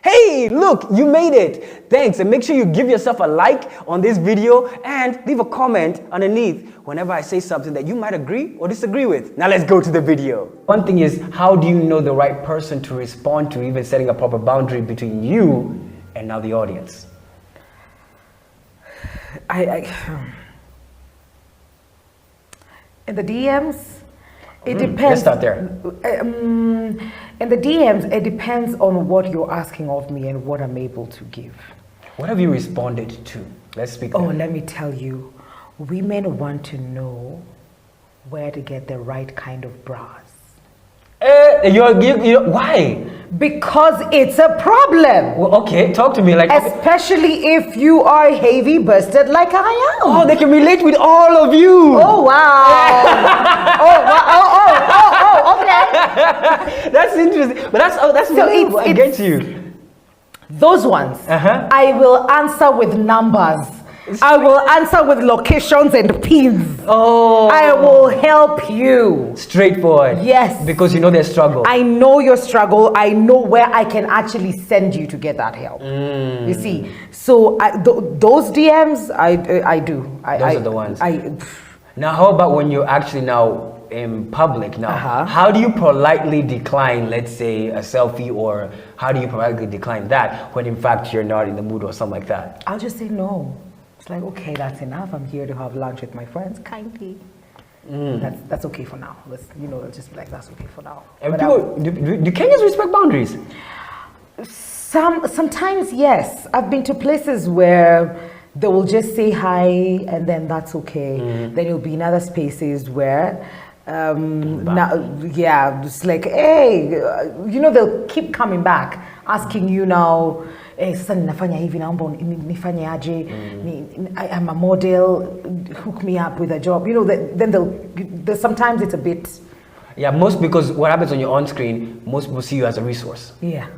Hey, look, you made it. Thanks, and make sure you give yourself a like on this video and leave a comment underneath whenever I say something that you might agree or disagree with. Now let's go to the video. One thing is, how do you know the right person to respond to, even setting a proper boundary between you and now the audience? In the DMs, it depends. Let's start there. In the DMs, it depends on what you're asking of me and what I'm able to give. What have you responded to? Let's speak. Oh, let me tell you, women want to know where to get the right kind of bras. Why? Because it's a problem. Well, okay, talk to me like. Especially if you are heavy busted like I am. Oh, they can relate with all of you. Oh wow. Okay. That's interesting, but that's so I get you. Those ones, I will answer with numbers. I will answer with locations and pins. Oh. I will help you. Straightforward. Yes. Because you know their struggle. I know your struggle. I know where I can actually send you to get that help. You see, so those DMs, I do. Those are the ones. Now, how about when you're actually now in public now? How do you politely decline, let's say, a selfie, or how do you politely decline that when in fact you're not in the mood or something like that? I'll just say no. It's like, okay, that's enough. I'm here to have lunch with my friends, kindly. That's okay for now. Let's just be like, that's okay for now. And people, do Kenyans respect boundaries? Sometimes, yes. I've been to places where they will just say hi and then that's okay. Then you'll be in other spaces where it's like, hey, they'll keep coming back, asking you now, sasa ninafanya hivi, naomba nifanye aje, I'm a model, hook me up with a job. Then sometimes it's a bit. Yeah, because what happens on your on screen, most people see you as a resource. Yeah.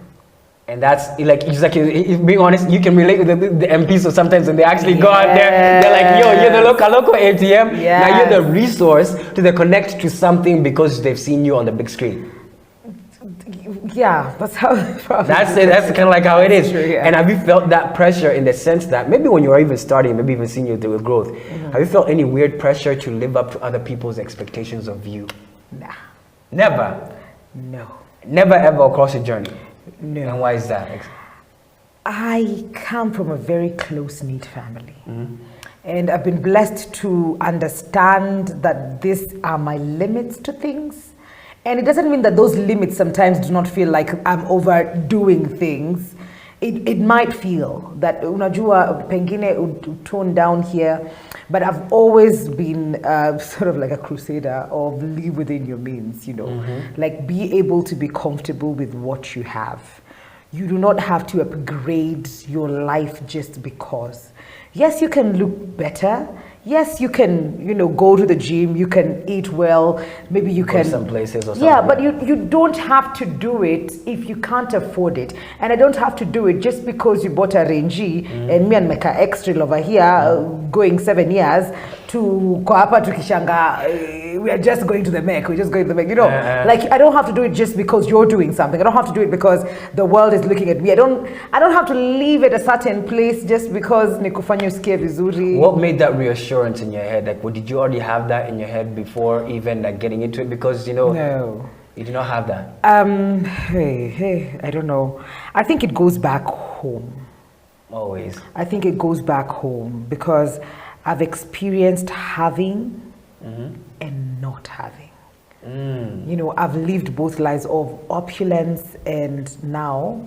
And that's being honest, you can relate with the MPs, so sometimes when they actually go out there, they're like, yo, you're the local ATM. Now you're the resource to the connect to something because they've seen you on the big screen. Yeah, that's how. That's it. That's kind of like how it is. True, yeah. And have you felt that pressure in the sense that maybe when you were even starting, maybe even seeing you with growth, have you felt any weird pressure to live up to other people's expectations of you? Nah. Never? No. Never ever across your journey? No. And why is that? I come from a very close-knit family. And I've been blessed to understand that these are my limits to things. And it doesn't mean that those limits sometimes do not feel like I'm overdoing things. It might feel that unajua pengine tone down here, but I've always been sort of like a crusader of live within your means, like be able to be comfortable with what you have. You do not have to upgrade your life just because. Yes, you can look better. Yes, you can, go to the gym, you can eat well, maybe you can... some places or something. Yeah, but you don't have to do it if you can't afford it. And I don't have to do it just because you bought a Range and me and Meka Extra over here going 7 years to Koapa to Kishanga, we are just going to the Mek, we're just going to the Mek, like I don't have to do it just because you're doing something. I don't have to do it because the world is looking at me. I don't have to leave at a certain place just because nikufanya usikie vizuri. What made that reassurance in your head? Like, did you already have that in your head before even getting into it? Because, no. You do not have that. I don't know. I think it goes back home. Always. I think it goes back home because I've experienced having and not having. I've lived both lives of opulence and now,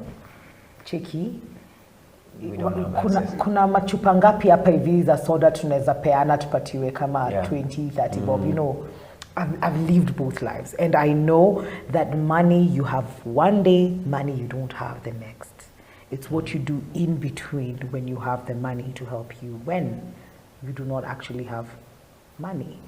Cheki, kuna machupa ngapi hapa hivi za soda tunaweza peana tupatiwe kama 20-30 bob. I've lived both lives and I know that money you have one day, money you don't have the next. It's what you do in between when you have the money to help you when you do not actually have money.